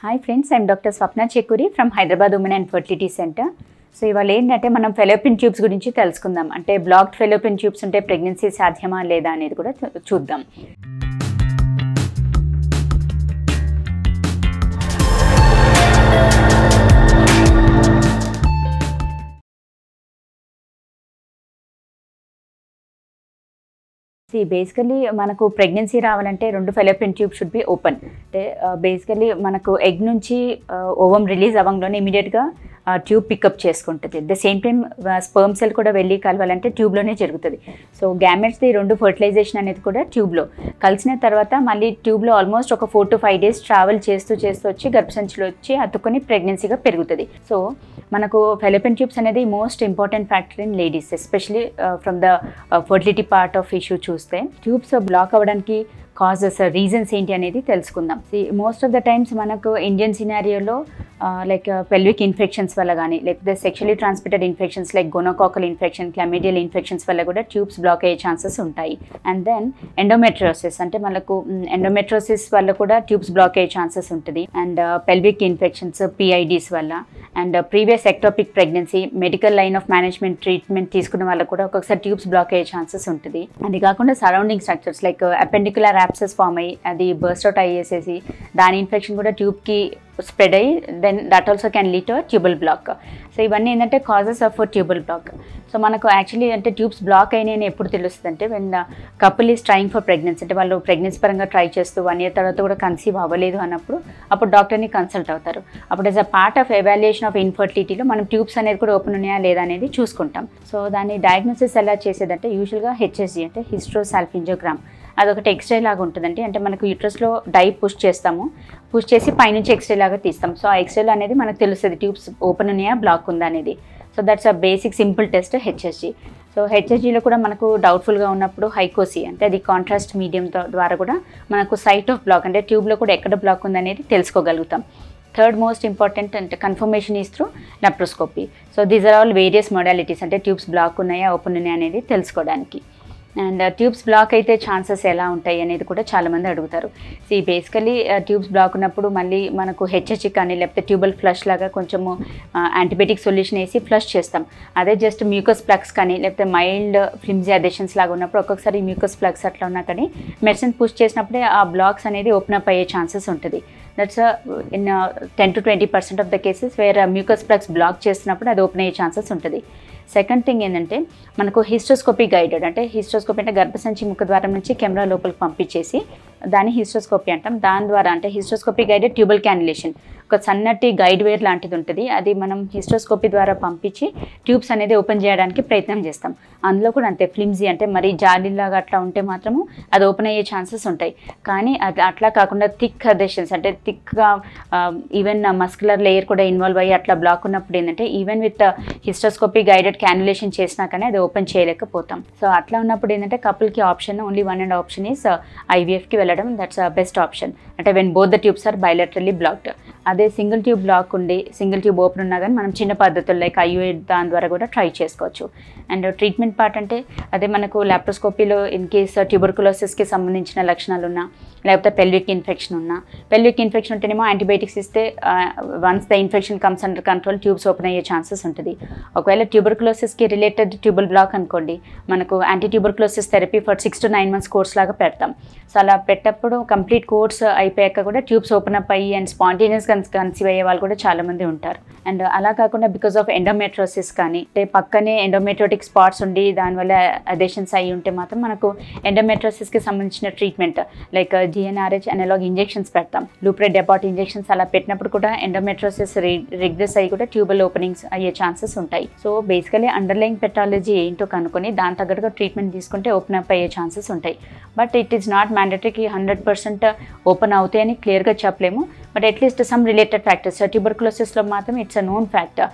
Hi friends, I am Dr. Swapna Chekuri from Hyderabad Women and Fertility Center. So ఇవాళ ఏంటంటే మనం fallopian tubes గురించి తెలుసుకుందాం. అంటే బ్లాక్డ్ ఫెలోపియన్ ట్యూబ్స్ ఉంటే ప్రెగ్నెన్సీ సాధ్యమా లేదా అనేది కూడా చూద్దాం. బేసికలీ మనకు ప్రెగ్నెన్సీ రావాలంటే రెండు fallopian tube should be open. అంటే బేసికలీ మనకు ఎగ్ నుంచి ఓవం రిలీజ్ అవ్వగానే ఇమీడియట్గా ట్యూబ్ పికప్ చేసుకుంటుంది. At the same time sperm cell కూడా వెళ్ళి కలవాలంటే ట్యూబ్లోనే జరుగుతుంది. సో గ్యామెట్స్ది రెండు ఫర్టిలైజేషన్ అనేది కూడా ట్యూబ్లో కలిసిన తర్వాత మళ్ళీ ట్యూబ్లో ఆల్మోస్ట్ ఒక 4 to 5 days ట్రావెల్ చేస్తూ వచ్చి గర్భసంచిలో వచ్చి అతుక్కొని ప్రెగ్నెన్సీగా పెరుగుతుంది. సో మనకు ఫెలోపియన్ ట్యూబ్స్ అనేది most important factor in ladies, especially from the fertility part of issue చూస్తే ట్యూబ్స్ బ్లాక్ అవ్వడానికి కాజెస్ రీజన్స్ ఏంటి అనేది తెలుసుకుందాం. మోస్ట్ ఆఫ్ ద టైమ్స్ మనకు ఇండియన్ సినారియోలో లైక్ పెల్విక్ ఇన్ఫెక్షన్స్ వల్ల కానీ లేకపోతే sexually transmitted infections like gonococcal infection, chlamydial infections వల్ల కూడా ట్యూబ్స్ బ్లాక్ అయ్యే ఛాన్సెస్ ఉంటాయి. అండ్ దెన్ ఎండోమెట్రియోసిస్ అంటే మనకు ఎండోమెట్రియోసిస్ వల్ల కూడా ట్యూబ్స్ బ్లాక్ అయ్యే ఛాన్సెస్ ఉంటుంది. అండ్ పెల్విక్ ఇన్ఫెక్షన్స్, పిఐడిస్ వల్ల, and previous ectopic pregnancy, medical line of management treatment తీసుకున్న వాళ్ళకు కూడా ఒక్కొక్కసారి ట్యూబ్స్ బ్లాక్ అయ్యే ఛాన్సెస్ ఉంటుంది. అది కాకుండా surrounding structures like appendicular abscess form అయ్యి అది బర్స్ట్ అవుట్ అయ్యేసేసి దాని ఇన్ఫెక్షన్ కూడా ట్యూబ్కి స్ప్రెడ్ అయ్యి then that also can lead to tubal block. So ఇవన్నీ ఏంటంటే causes of tubal block. So మనకు యాక్చువల్లీ అంటే ట్యూబ్స్ బ్లాక్ అయినాయని ఎప్పుడు తెలుస్తుంది అంటే when couple is trying for pregnancy, అంటే వాళ్ళు ప్రెగ్నెన్సీ పరంగా ట్రై చేస్తూ 1 year తర్వాత కూడా కన్సీవ్ అవ్వలేదు అన్నప్పుడు అప్పుడు డాక్టర్ని కన్సల్ట్ అవుతారు. అప్పుడు as a part of evaluation of ఇన్ఫర్టిలిటీలో మనం ట్యూబ్స్ అనేది కూడా ఓపెన్ ఉన్నాయా లేదా అనేది చూసుకుంటాం. సో దాన్ని డయాగ్నోసిస్ ఎలా చేసేదంటే యూజువల్గా హెచ్ఎస్జీ అంటే హిస్ట్రోసాల్పింజోగ్రామ్, అదొకటి ఎక్స్రే లాగా ఉంటుందండి. అంటే మనకు యూట్రస్లో డై పుష్ చేసి పైనుంచి ఎక్స్రే లాగా తీస్తాం. సో ఆ ఎక్స్రేలో అనేది మనకు తెలుస్తుంది ట్యూబ్స్ ఓపెన్ ఉన్నాయా బ్లాక్ ఉందా అనేది. So that's a basic simple test HSG. So హెచ్ఎస్జీలో కూడా మనకు డౌట్ఫుల్గా ఉన్నప్పుడు హైకోసి అంటే అది కాంట్రాస్ట్ మీడియం ద్వారా కూడా మనకు సైట్ ఆఫ్ బ్లాక్ అంటే ట్యూబ్లో కూడా ఎక్కడ బ్లాక్ ఉందనేది తెలుసుకోగలుగుతాం. థర్డ్ మోస్ట్ ఇంపార్టెంట్ అంటే confirmation is through laparoscopy. So these are all various modalities అంటే ట్యూబ్స్ బ్లాక్ ఉన్నాయా ఓపెన్ ఉన్నాయా అనేది తెలుసుకోవడానికి. అండ్ ట్యూబ్స్ బ్లాక్ అయితే ఛాన్సెస్ ఎలా ఉంటాయి అనేది కూడా చాలామంది అడుగుతారు. బేసికలీ ట్యూబ్స్ బ్లాక్ ఉన్నప్పుడు మళ్ళీ మనకు హెచ్హెచ్ కానీ లేకపోతే ట్యూబల్ ఫ్లష్ లాగా కొంచెము యాంటీబయాటిక్ సొల్యూషన్ వేసి ఫ్లష్ చేస్తాం. అదే జస్ట్ మ్యూకస్ ప్లగ్స్ కానీ లేకపోతే మైల్డ్ ఫ్లిమ్జీ అడెషన్స్ లాగా ఉన్నప్పుడు ఒక్కొక్కసారి మ్యూకస్ ప్లగ్స్ అట్లా ఉన్నా కానీ మెడిసిన్ పుష్ చేసినప్పుడే ఆ బ్లాక్స్ అనేది ఓపెన్ అప్ అయ్యే ఛాన్సెస్ ఉంటుంది. That's in 10 to 20% of the cases where mucus plugs block చేసినప్పుడు అది ఓపెన్ అయ్యే ఛాన్సెస్ ఉంటుంది. సెకండ్ థింగ్ ఏంటంటే మనకు హిస్టోస్కోపీ గైడెడ్ అంటే హిస్టోస్కోపీ అంటే గర్భసంచి ముఖద్వారం నుంచి కెమెరా లోపలికి పంపించేసి దాన్ని హిస్టోస్కోపీ అంటాం. దాని ద్వారా అంటే హిస్టోస్కోపీ గైడెడ్ ట్యూబల్ క్యాన్యులేషన్ ఒక సన్నటి గైడ్ వేర్ లాంటిది ఉంటుంది. అది మనం హిస్టోస్కోపీ ద్వారా పంపించి ట్యూబ్స్ అనేది ఓపెన్ చేయడానికి ప్రయత్నం చేస్తాం. అందులో కూడా అంతే ఫ్లిమ్జీ అంటే మరి జాలీలాగా అట్లా ఉంటే మాత్రము అది ఓపెన్ అయ్యే ఛాన్సెస్ ఉంటాయి. కానీ అది అట్లా కాకుండా థిక్ అడెషన్స్ అంటే థిక్గా ఈవెన్ మస్కులర్ లేయర్ కూడా ఇన్వాల్వ్ అయ్యి అట్లా బ్లాక్ ఉన్నప్పుడు ఏంటంటే even with hysteroscopy guided cannulation చేసినా కానీ అది ఓపెన్ చేయలేకపోతాం. సో అట్లా ఉన్నప్పుడు ఏంటంటే కపుల్కి option only one and option is ఐవీఎఫ్కి వెళ్ళడం. దట్స్ బెస్ట్ ఆప్షన్ అంటే when both the tubes are bilaterally blocked. అదే సింగిల్ ట్యూబ్ బ్లాక్ ఉండి సింగిల్ ట్యూబ్ ఓపెన్ ఉన్నా కానీ మనం చిన్న పద్ధతులు లైక్ ఐయుఐ దాని ద్వారా కూడా ట్రై చేసుకోవచ్చు. అండ్ ట్రీట్మెంట్ పార్ట్ అంటే అదే మనకు లాప్రోస్కోపీలో ఇన్ కేస్ ట్యూబర్కులోసిస్కి సంబంధించిన లక్షణాలు ఉన్నా లేకపోతే పెల్విక్ ఇన్ఫెక్షన్ ఉన్నా, పెల్విక్ ఇన్ఫెక్షన్ ఉంటేనేమో యాంటీబయాటిక్స్ ఇస్తే once the infection comes under control tubes open అయ్యే ఛాన్సెస్ ఉంటుంది. ఒకవేళ ట్యూబర్కులోసిస్కి రిలేటెడ్ ట్యూబల్ బ్లాక్ అనుకోండి మనకు anti tuberculosis therapy for 6 to 9 months course లాగా పెడతాం. సో అలా పెట్టప్పుడు కంప్లీట్ కోర్స్ అయిపోయాక కూడా ట్యూబ్స్ ఓపెన్ అప్ అయ్యి అండ్ స్పాంటేనియస్ కన్సీవ్ అయ్యే వాళ్ళు కూడా చాలామంది ఉంటారు. అండ్ అలా కాకుండా బికాస్ ఆఫ్ ఎండోమెట్రోసిస్ కానీ అంటే పక్కనే ఎండోమెట్రోటిక్ స్పాట్స్ ఉండి దానివల్ల అడెషన్స్ అయ్యి ఉంటే మాత్రం మనకు ఎండోమెట్రోసిస్కి సంబంధించిన treatment like GnRH analog injections పెడతాం. లూప్రెడ్ డెపాట్ ఇంజెక్షన్స్ అలా పెట్టినప్పుడు కూడా ఎండోమెట్రోసిస్ రిగ్రెస్ అయ్యి కూడా ట్యూబల్ ఓపెనింగ్స్ అయ్యే ఛాన్సెస్ ఉంటాయి. సో బేసికలీ అండర్లైన్ పెథాలజీ ఏంటో కనుక్కొని దాని తగ్గట్టుగా ట్రీట్మెంట్ తీసుకుంటే ఓపెన్ అప్ అయ్యే ఛాన్సెస్ ఉంటాయి. బట్ ఇట్ ఈస్ నాట్ మ్యాండేటరీకి 100% ఓపెన్ అవుతాయని క్లియర్గా చెప్పలేము. But at least some related factors ట్యూబర్కులోసిస్లో మాత్రం it's a known factor.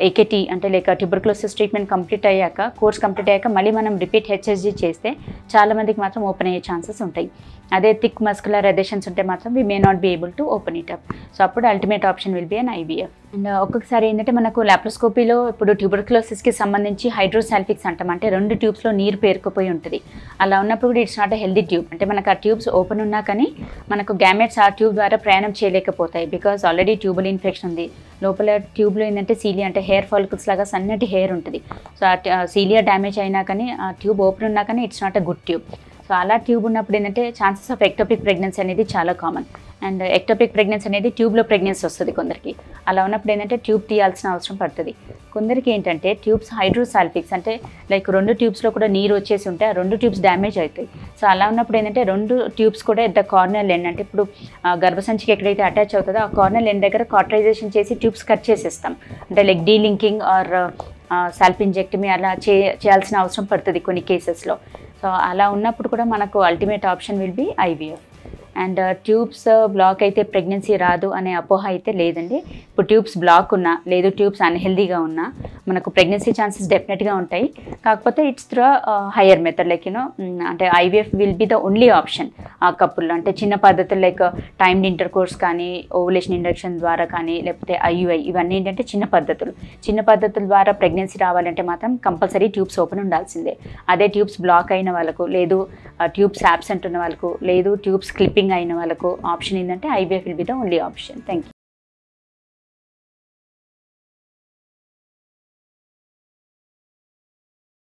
AKT అంటే లైక్ ట్యూబర్కులోసిస్ ట్రీట్మెంట్ కంప్లీట్ అయ్యాక కోర్స్ కంప్లీట్ అయ్యాక మళ్ళీ మనం రిపీట్ హెచ్ఎస్జీ చేస్తే చాలామందికి మాత్రం ఓపెన్ అయ్యే ఛాన్సెస్ ఉంటాయి. అదే థిక్ మస్కులర్ అడెషన్స్ ఉంటే మాత్రం we may not be able to open it up. So అప్పుడు ultimate option will be an IVF. And ఒక్కొక్కసారి ఏంటంటే మనకు లాప్రోస్కోపీలో ఇప్పుడు ట్యూబర్కులోసిస్కి సంబంధించి హైడ్రోసాల్ఫిక్స్ అంటాం. అంటే 2 ట్యూబ్స్లో నీరు పేరుకుపోయి ఉంటుంది. అలా ఉన్నప్పుడు కూడా it's not a healthy tube. అంటే మనకు ఆ ట్యూబ్స్ ఓపెన్ ఉన్నా కానీ మనకు గ్యామెట్స్ ఆ ట్యూబ్ ద్వారా ప్రయాణం చేయలేకపోతాయి బికాజ్ ఆల్రెడీ ట్యూబుల్ ఇన్ఫెక్షన్ ఉంది. లోపల ట్యూబ్లో ఏంటంటే సీలియా అంటే హెయిర్ ఫాలికల్స్ లాగా సన్నటి హెయిర్ ఉంటుంది. సో ఆ సీలియా డ్యామేజ్ అయినా కానీ ఆ ట్యూబ్ ఓపెన్ ఉన్నా కానీ it's not a good tube. So అలా ట్యూబ్ ఉన్నప్పుడు ఏంటంటే ఛాన్సెస్ ఆఫ్ ఎక్టోపిక్ ప్రెగ్నెన్సీ అనేది చాలా కామన్. అండ్ ఎక్టోపిక్ ప్రెగ్నెన్సీ అనేది ట్యూబ్లో ప్రెగ్నెన్సీ వస్తుంది కొందరికి. అలా ఉన్నప్పుడు ఏంటంటే ట్యూబ్ తీయాల్సిన అవసరం పడుతుంది. కొందరికి ఏంటంటే ట్యూబ్స్ హైడ్రోసాల్పిక్స్ అంటే లైక్ 2 ట్యూబ్స్లో కూడా నీరు వచ్చేసి ఉంటే ఆ 2 ట్యూబ్స్ డ్యామేజ్ అవుతాయి. సో అలా ఉన్నప్పుడు ఏంటంటే 2 ట్యూబ్స్ కూడా ఎట్ ద కార్నర్ ఎండ్ అంటే ఇప్పుడు గర్భసంచికి ఎక్కడైతే అటాచ్ అవుతుందో ఆ కార్నర్ ఎండ్ దగ్గర కాటరైజేషన్ చేసి ట్యూబ్స్ కట్ చేసేస్తాం. అంటే లైక్ డీలింకింగ్ ఆర్ సాల్పింజెక్టమీ అలా చేయాల్సిన అవసరం పడుతుంది కొన్ని కేసెస్లో. సో అలా ఉన్నప్పుడు కూడా మనకు ultimate option will B IVF. And tubes block అయితే ప్రెగ్నెన్సీ రాదు అనే అపోహ అయితే లేదండి. ఇప్పుడు ట్యూబ్స్ బ్లాక్ ఉన్నా లేదు ట్యూబ్స్ అన్హెల్దీగా ఉన్నా మనకు ప్రెగ్నెన్సీ ఛాన్సెస్ డెఫినెట్గా ఉంటాయి. కాకపోతే it's through higher method like అంటే IVF will be the only option ఆ కపుల్లో. అంటే చిన్న పద్ధతులు లైక్ టైమ్డ్ ఇంటర్ కోర్స్ కానీ ఓవులేషన్ ఇండక్షన్ ద్వారా కానీ లేకపోతే ఐయుఐ ఇవన్నీ ఏంటంటే చిన్న పద్ధతుల ద్వారా ప్రెగ్నెన్సీ రావాలంటే మాత్రం కంపల్సరీ ట్యూబ్స్ ఓపెన్ ఉండాల్సిందే. అదే ట్యూబ్స్ బ్లాక్ అయిన వాళ్ళకు లేదు ట్యూబ్స్ యాబ్సెంట్ ఉన్న వాళ్ళకు లేదు ట్యూబ్స్ క్లిప్పింగ్ అయిన వాళ్ళకు ఆప్షన్ ఏంటంటే IVF will be the only option. Thank you.